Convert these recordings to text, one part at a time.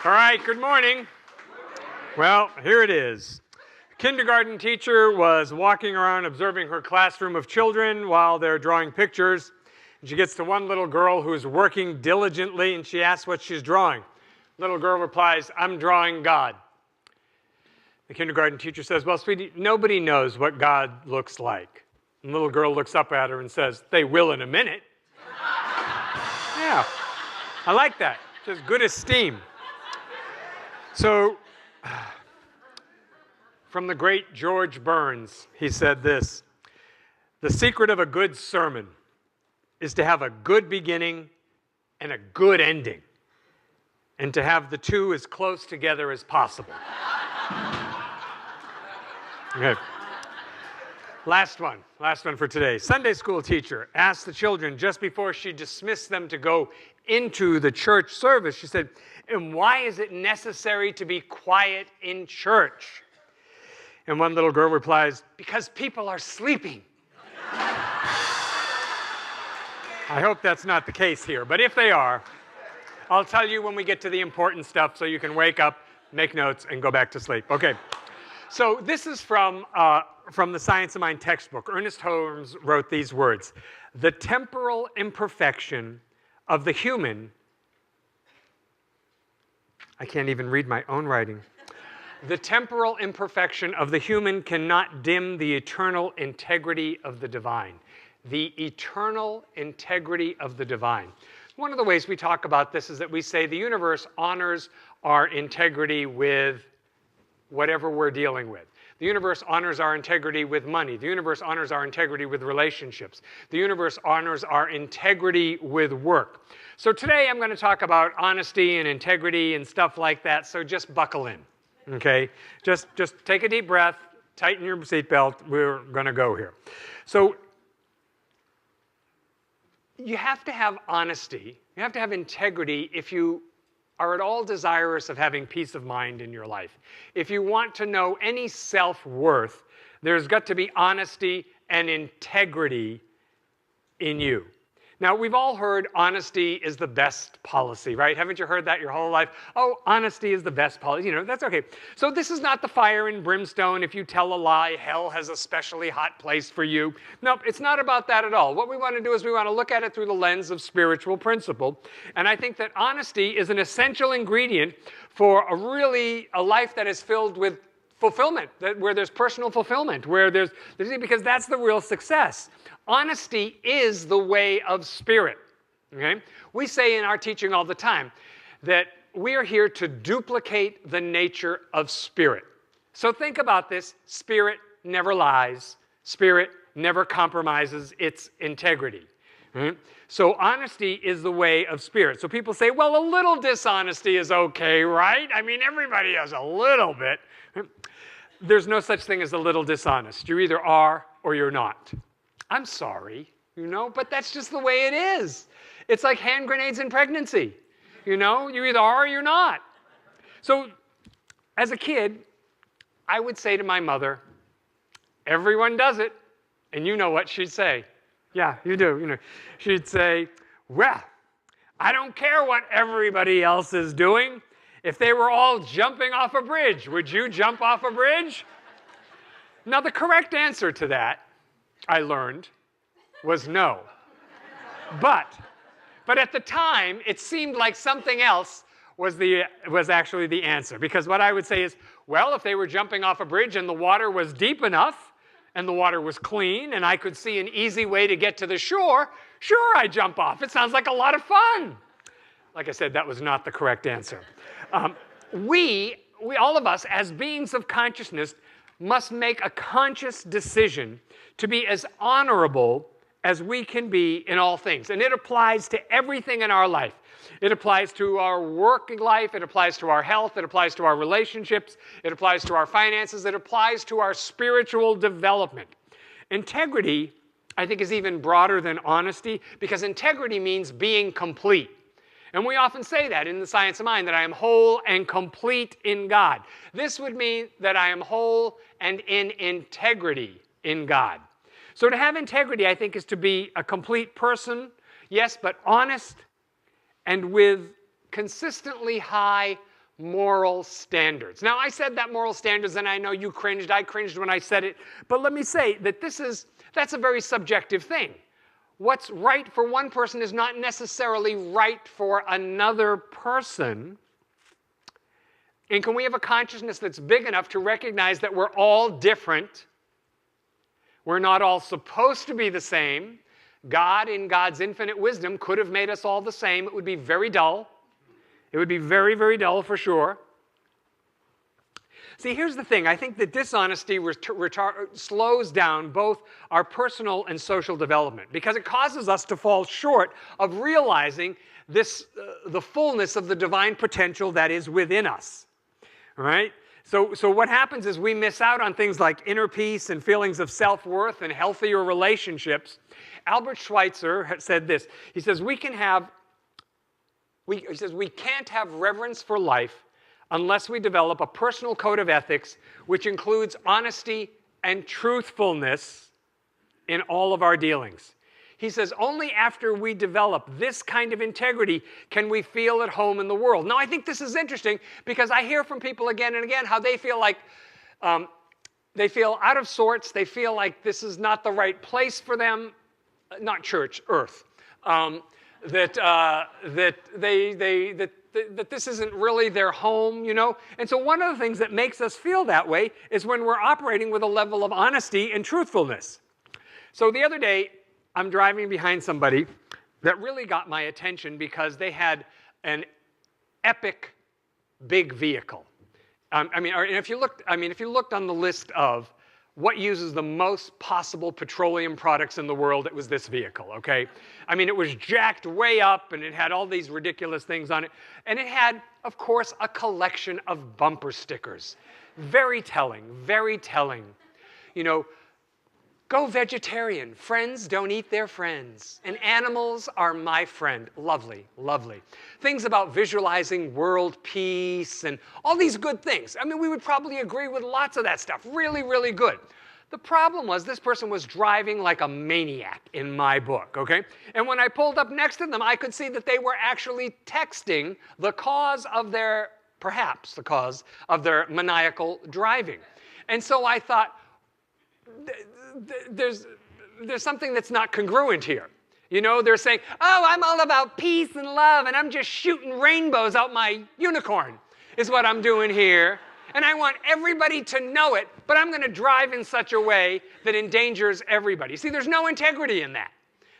All right, good morning. Well, here it is. A kindergarten teacher was walking around observing her classroom of children while they're drawing pictures. And she gets to one little girl who's working diligently, and she asks what she's drawing. Little girl replies, "I'm drawing God." The kindergarten teacher says, "Well, sweetie, nobody knows what God looks like." And the little girl looks up at her and says, "They will in a minute." Yeah, I like that. Just good esteem. So, from the great George Burns, he said this: "The secret of a good sermon is to have a good beginning and a good ending, and to have the two as close together as possible." Okay. Last one for today. Sunday school teacher asked the children just before she dismissed them to go into the church service, she said, "And why is it necessary to be quiet in church?" And one little girl replies, "Because people are sleeping." I hope that's not the case here, but if they are, I'll tell you when we get to the important stuff so you can wake up, make notes, and go back to sleep. Okay. So this is from the Science of Mind textbook. Ernest Holmes wrote these words: "The temporal imperfection of the human," I can't even read my own writing. "The temporal imperfection of the human cannot dim the eternal integrity of the divine." The eternal integrity of the divine. One of the ways we talk about this is that we say the universe honors our integrity with whatever we're dealing with. The universe honors our integrity with money. The universe honors our integrity with relationships. The universe honors our integrity with work. So today I'm going to talk about honesty and integrity and stuff like that, so just buckle in, okay? Just take a deep breath, tighten your seatbelt, we're going to go here. So you have to have honesty, you have to have integrity if you are at all desirous of having peace of mind in your life. If you want to know any self-worth, there's got to be honesty and integrity in you. Now, we've all heard honesty is the best policy, right? Haven't you heard that your whole life? Oh, honesty is the best policy. You know, that's okay. So this is not the fire and brimstone. If you tell a lie, hell has a specially hot place for you. Nope, it's not about that at all. What we want to do is we want to look at it through the lens of spiritual principle. And I think that honesty is an essential ingredient for a life that is filled with fulfillment, where there's personal fulfillment, where because that's the real success. Honesty is the way of spirit, okay? We say in our teaching all the time that we are here to duplicate the nature of spirit. So think about this: spirit never lies, spirit never compromises its integrity. Right? So honesty is the way of spirit. So people say, well, a little dishonesty is okay, right? I mean, everybody has a little bit. There's no such thing as a little dishonest. You either are or you're not. I'm sorry, you know, but that's just the way it is. It's like hand grenades in pregnancy. You know, you either are or you're not. So as a kid, I would say to my mother, "Everyone does it." And you know what she'd say. Yeah, you do. You know, she'd say, "Well, I don't care what everybody else is doing. If they were all jumping off a bridge, would you jump off a bridge?" Now, the correct answer to that, I learned, was no. But at the time, it seemed like something else was actually the answer. Because what I would say is, well, if they were jumping off a bridge and the water was deep enough, and the water was clean, and I could see an easy way to get to the shore, sure, I'd jump off. It sounds like a lot of fun. Like I said, that was not the correct answer. We, all of us, as beings of consciousness, must make a conscious decision to be as honorable as we can be in all things. And it applies to everything in our life. It applies to our working life. It applies to our health. It applies to our relationships. It applies to our finances. It applies to our spiritual development. Integrity, I think, is even broader than honesty, because integrity means being complete. And we often say that in the Science of Mind, that I am whole and complete in God. This would mean that I am whole and in integrity in God. So to have integrity, I think, is to be a complete person, yes, but honest and with consistently high moral standards. Now, I said that moral standards, and I know you cringed. I cringed when I said it. But let me say that that's a very subjective thing. What's right for one person is not necessarily right for another person. And can we have a consciousness that's big enough to recognize that we're all different? We're not all supposed to be the same. God, in God's infinite wisdom, could have made us all the same. It would be very dull. It would be very, very dull for sure. See, here's the thing. I think that dishonesty slows down both our personal and social development because it causes us to fall short of realizing the fullness of the divine potential that is within us. All right? So what happens is we miss out on things like inner peace and feelings of self-worth and healthier relationships. Albert Schweitzer said this. He says, we can't have reverence for life unless we develop a personal code of ethics which includes honesty and truthfulness in all of our dealings. He says, only after we develop this kind of integrity can we feel at home in the world. Now, I think this is interesting because I hear from people again and again how they feel like they feel out of sorts. They feel like this is not the right place for them. Not church, earth. That this isn't really their home, you know? And so one of the things that makes us feel that way is when we're operating with a level of honesty and truthfulness. So the other day, I'm driving behind somebody that really got my attention because they had an epic big vehicle. If you looked on the list of what uses the most possible petroleum products in the world, it was this vehicle, okay? I mean, it was jacked way up, and it had all these ridiculous things on it. And it had, of course, a collection of bumper stickers. Very telling, very telling. You know, go vegetarian. Friends don't eat their friends. And animals are my friend. Lovely, lovely. Things about visualizing world peace and all these good things. I mean, we would probably agree with lots of that stuff. Really, really good. The problem was this person was driving like a maniac in my book, okay? And when I pulled up next to them, I could see that they were actually texting the cause of their, perhaps the cause of their maniacal driving. And so I thought, there's something that's not congruent here. You know, they're saying, oh, I'm all about peace and love, and I'm just shooting rainbows out my unicorn, is what I'm doing here. And I want everybody to know it, but I'm going to drive in such a way that endangers everybody. See, there's no integrity in that.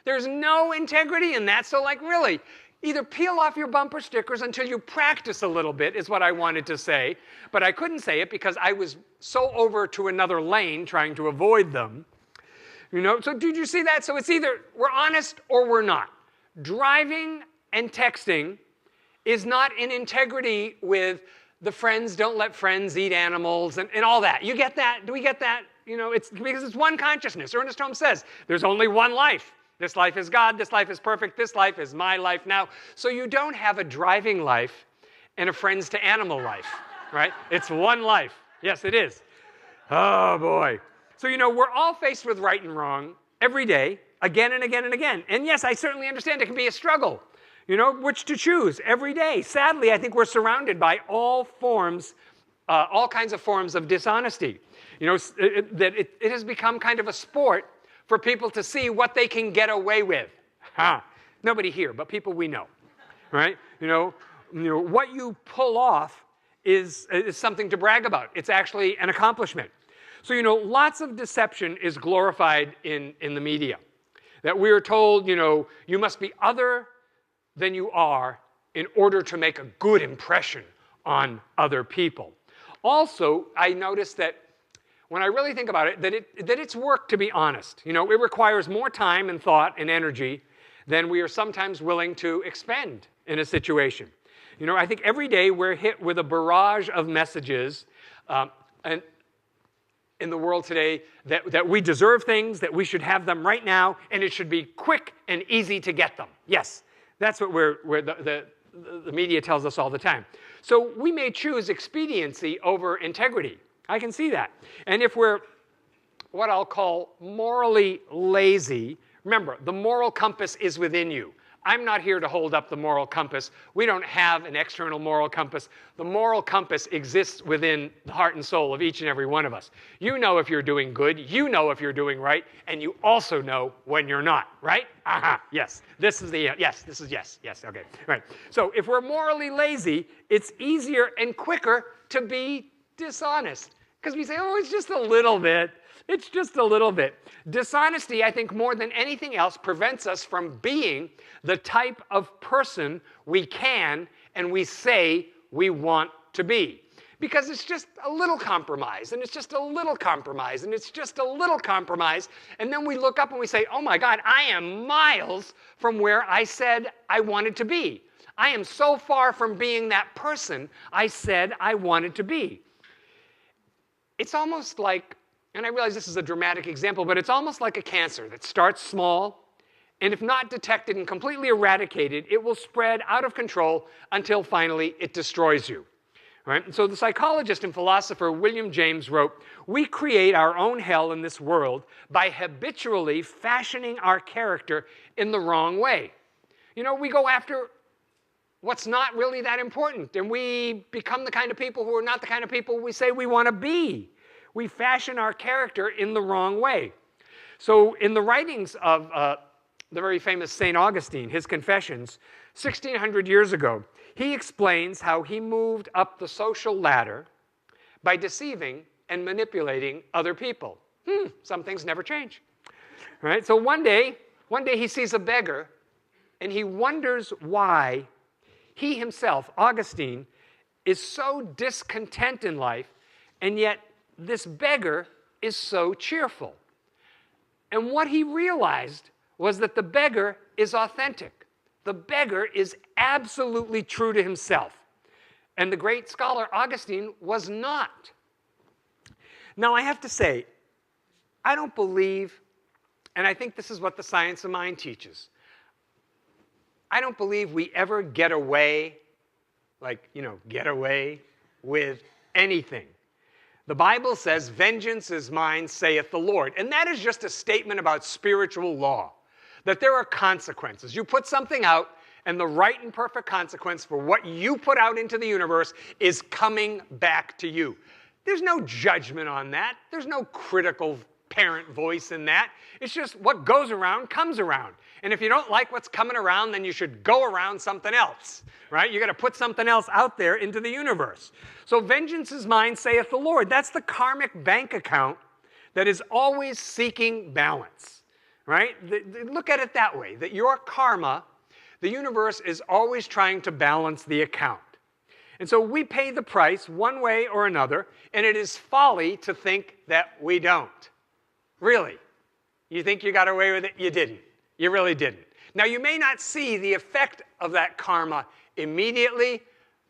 There's no integrity in that. So, like, really, either peel off your bumper stickers until you practice a little bit, is what I wanted to say. But I couldn't say it because I was so over to another lane trying to avoid them. You know, so did you see that? So it's either we're honest or we're not. Driving and texting is not in integrity with the friends don't let friends eat animals and all that. You get that? Do we get that? You know, it's because it's one consciousness. Ernest Holmes says there's only one life. This life is God. This life is perfect. This life is my life now. So you don't have a driving life and a friends to animal life, right? It's one life. Yes, it is. Oh, boy. So, you know, we're all faced with right and wrong every day, again and again and again. And yes, I certainly understand it can be a struggle, you know, which to choose every day. Sadly, I think we're surrounded by all kinds of forms of dishonesty. You know, it has become kind of a sport for people to see what they can get away with. Nobody here, but people we know, right? You know, what you pull off is something to brag about. It's actually an accomplishment. So, you know, lots of deception is glorified in the media. That we're told, you know, you must be other than you are in order to make a good impression on other people. Also, I noticed that when I really think about it, that it's work to be honest. You know, it requires more time and thought and energy than we are sometimes willing to expend in a situation. You know, I think every day we're hit with a barrage of messages and in the world today that we deserve things, that we should have them right now, and it should be quick and easy to get them. Yes, that's what the media tells us all the time. So we may choose expediency over integrity. I can see that. And if we're what I'll call morally lazy, remember, the moral compass is within you. I'm not here to hold up the moral compass. We don't have an external moral compass. The moral compass exists within the heart and soul of each and every one of us. You know if you're doing good, you know if you're doing right, and you also know when you're not, right? Aha, yes. This is the, yes, this is yes, okay, right. So if we're morally lazy, it's easier and quicker to be dishonest. Because we say, oh, it's just a little bit. It's just a little bit. Dishonesty, I think, more than anything else, prevents us from being the type of person we can and we say we want to be. Because it's just a little compromise, and it's just a little compromise, and it's just a little compromise, and then we look up and we say, oh my God, I am miles from where I said I wanted to be. I am so far from being that person I said I wanted to be. It's almost like, and I realize this is a dramatic example, but it's almost like a cancer that starts small, and if not detected and completely eradicated, it will spread out of control until finally it destroys you. Right? And so the psychologist and philosopher William James wrote, we create our own hell in this world by habitually fashioning our character in the wrong way. You know, we go after what's not really that important, and we become the kind of people who are not the kind of people we say we want to be. We fashion our character in the wrong way. So in the writings of the very famous St. Augustine, his Confessions, 1600 years ago, he explains how he moved up the social ladder by deceiving and manipulating other people. Some things never change. Right? So one day he sees a beggar, and he wonders why he himself, Augustine, is so discontent in life, and yet this beggar is so cheerful. And what he realized was that the beggar is authentic. The beggar is absolutely true to himself. And the great scholar Augustine was not. Now, I have to say, I don't believe, and I think this is what the science of mind teaches, I don't believe we ever get away, get away with anything. The Bible says, vengeance is mine, saith the Lord. And that is just a statement about spiritual law, that there are consequences. You put something out, and the right and perfect consequence for what you put out into the universe is coming back to you. There's no judgment on that. There's no critical parent voice in that. It's just what goes around comes around. And if you don't like what's coming around, then you should go around something else, right? You got to put something else out there into the universe. So vengeance is mine, saith the Lord. That's the karmic bank account that is always seeking balance, right? Look at it that way, that your karma, the universe is always trying to balance the account. And so we pay the price one way or another, and it is folly to think that we don't. Really. You think you got away with it? You didn't. You really didn't. Now, you may not see the effect of that karma immediately,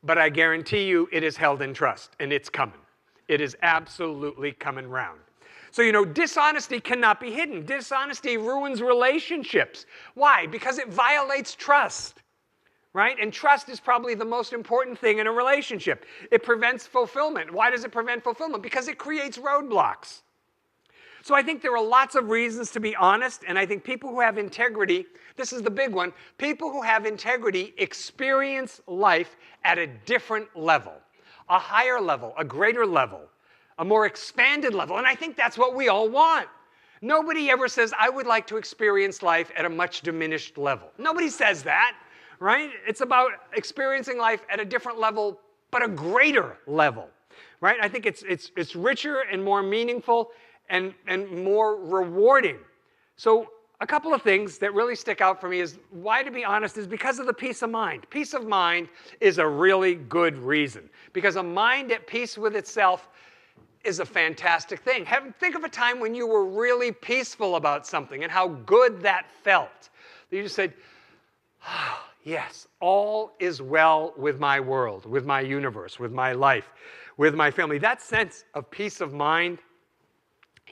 but I guarantee you it is held in trust, and it's coming. It is absolutely coming round. So, dishonesty cannot be hidden. Dishonesty ruins relationships. Why? Because it violates trust, right? And trust is probably the most important thing in a relationship. It prevents fulfillment. Why does it prevent fulfillment? Because it creates roadblocks. So I think there are lots of reasons to be honest, and I think people who have integrity, this is the big one, people who have integrity experience life at a different level, a higher level, a greater level, a more expanded level, and I think that's what we all want. Nobody ever says, I would like to experience life at a much diminished level. Nobody says that, right? It's about experiencing life at a different level, but a greater level, right? I think it's richer and more meaningful and more rewarding. So a couple of things that really stick out for me is why, to be honest, is because of the peace of mind. Peace of mind is a really good reason, because a mind at peace with itself is a fantastic thing. Think of a time when you were really peaceful about something and how good that felt. You just said, oh, yes, all is well with my world, with my universe, with my life, with my family. That sense of peace of mind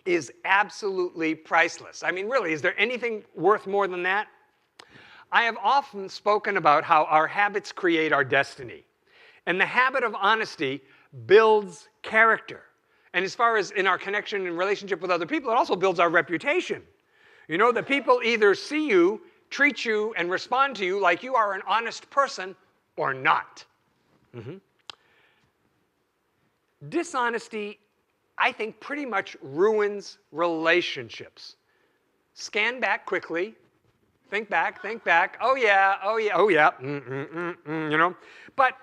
is absolutely priceless. I mean, really, is there anything worth more than that? I have often spoken about how our habits create our destiny. And the habit of honesty builds character. And as far as in our connection and relationship with other people, it also builds our reputation. You know, that people either see you treat you and respond to you like you are an honest person or not. Dishonesty, I think, pretty much ruins relationships. Scan back quickly. Think back. Oh yeah. You know? But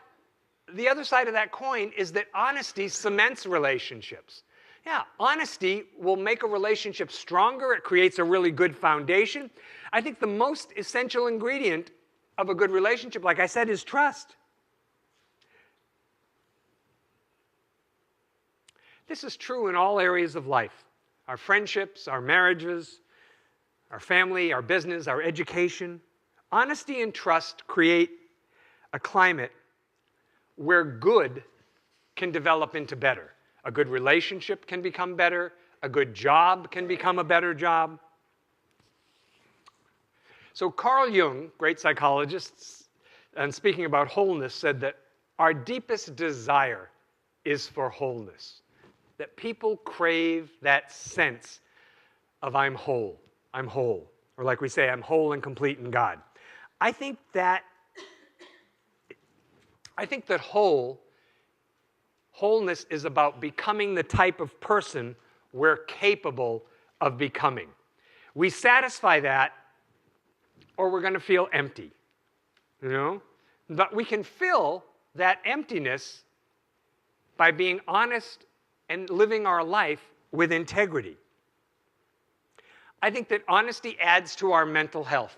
the other side of that coin is that honesty cements relationships. Yeah, honesty will make a relationship stronger. It creates a really good foundation. I think the most essential ingredient of a good relationship, like I said, is trust. This is true in all areas of life. Our friendships, our marriages, our family, our business, our education. Honesty and trust create a climate where good can develop into better. A good relationship can become better. A good job can become a better job. So Carl Jung, great psychologist, and speaking about wholeness, said that our deepest desire is for wholeness. That people crave that sense of I'm whole, or like we say, I'm whole and complete in God. I think that wholeness is about becoming the type of person we're capable of becoming. We satisfy that, or we're going to feel empty, you know? But we can fill that emptiness by being honest and living our life with integrity. I think that honesty adds to our mental health.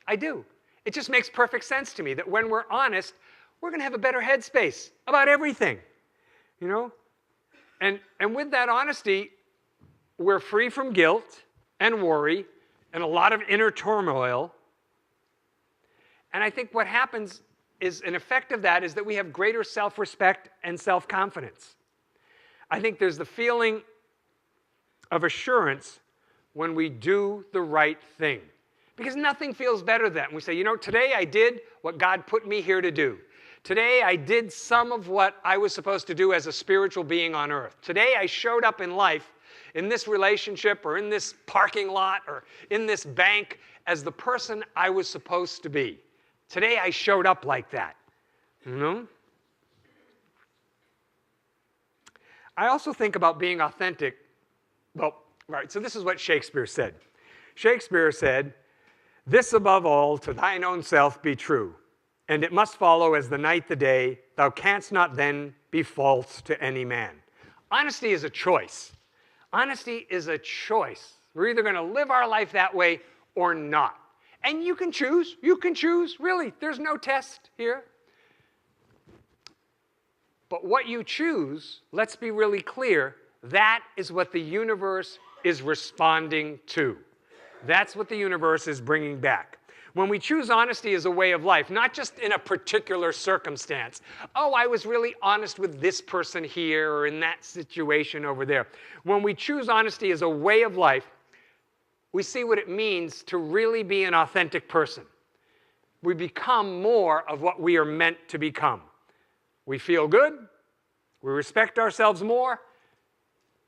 I do. It just makes perfect sense to me that when we're honest, we're going to have a better headspace about everything, you know? And with that honesty, we're free from guilt and worry and a lot of inner turmoil. And I think what happens is an effect of that is that we have greater self-respect and self-confidence. I think there's the feeling of assurance when we do the right thing. Because nothing feels better than we say, you know, today I did what God put me here to do. Today I did some of what I was supposed to do as a spiritual being on earth. Today I showed up in life, in this relationship, or in this parking lot, or in this bank, as the person I was supposed to be. Today I showed up like that, you know? I also think about being authentic. Well, right, so this is what Shakespeare said. Shakespeare said, "This above all, to thine own self be true, and it must follow as the night the day, thou canst not then be false to any man." Honesty is a choice. Honesty is a choice. We're either going to live our life that way or not. And you can choose, really. There's no test here. But what you choose, let's be really clear, that is what the universe is responding to. That's what the universe is bringing back. When we choose honesty as a way of life, not just in a particular circumstance, oh, I was really honest with this person here or in that situation over there. When we choose honesty as a way of life, we see what it means to really be an authentic person. We become more of what we are meant to become. We feel good, we respect ourselves more,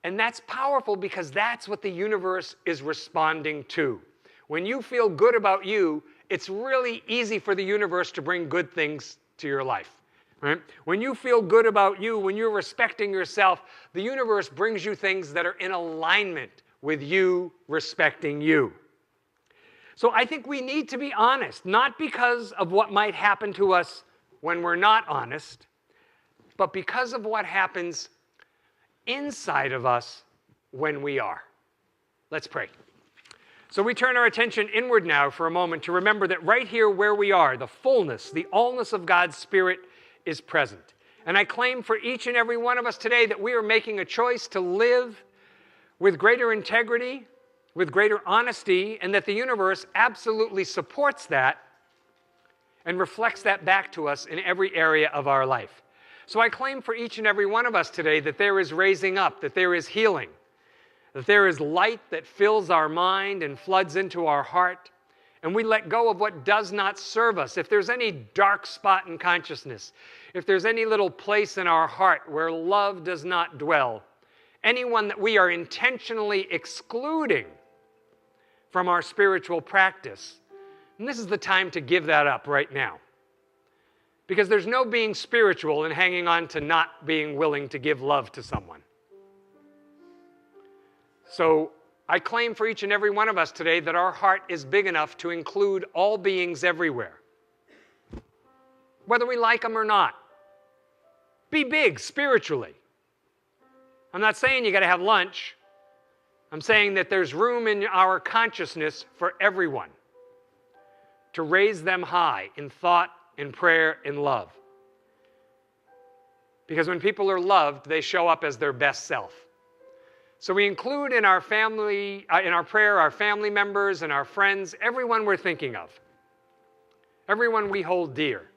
and that's powerful because that's what the universe is responding to. When you feel good about you, it's really easy for the universe to bring good things to your life. Right? When you feel good about you, when you're respecting yourself, the universe brings you things that are in alignment with you respecting you. So I think we need to be honest, not because of what might happen to us when we're not honest, but because of what happens inside of us when we are. Let's pray. So we turn our attention inward now for a moment to remember that right here where we are, the fullness, the allness of God's Spirit is present. And I claim for each and every one of us today that we are making a choice to live with greater integrity, with greater honesty, and that the universe absolutely supports that and reflects that back to us in every area of our life. So I claim for each and every one of us today that there is raising up, that there is healing, that there is light that fills our mind and floods into our heart, and we let go of what does not serve us. If there's any dark spot in consciousness, if there's any little place in our heart where love does not dwell, anyone that we are intentionally excluding from our spiritual practice, And this is the time to give that up right now. Because there's no being spiritual in hanging on to not being willing to give love to someone. So I claim for each and every one of us today that our heart is big enough to include all beings everywhere, whether we like them or not. Be big spiritually. I'm not saying you got to have lunch. I'm saying that there's room in our consciousness for everyone to raise them high in thought, in prayer, in love. Because when people are loved, they show up as their best self. So we include in our family, in our prayer, our family members and our friends, everyone we're thinking of, everyone we hold dear.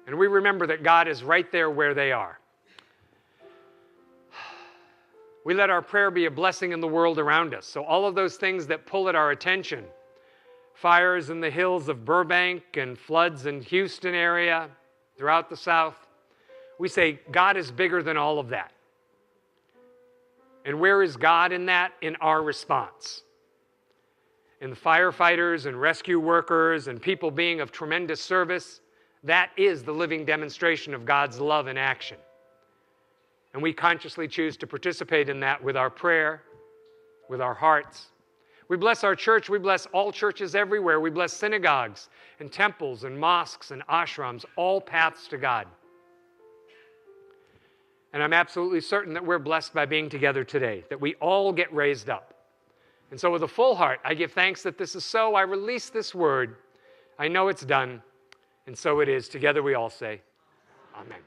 And we remember that God is right there where they are. We let our prayer be a blessing in the world around us. So all of those things that pull at our attention, fires in the hills of Burbank and floods in Houston area, throughout the South, we say God is bigger than all of that. And where is God in that? In our response. In the firefighters and rescue workers and people being of tremendous service, that is the living demonstration of God's love in action. And we consciously choose to participate in that with our prayer, with our hearts. We bless our church. We bless all churches everywhere. We bless synagogues and temples and mosques and ashrams, all paths to God. And I'm absolutely certain that we're blessed by being together today, that we all get raised up. And so with a full heart, I give thanks that this is so. I release this word. I know it's done. And so it is. Together we all say, Amen.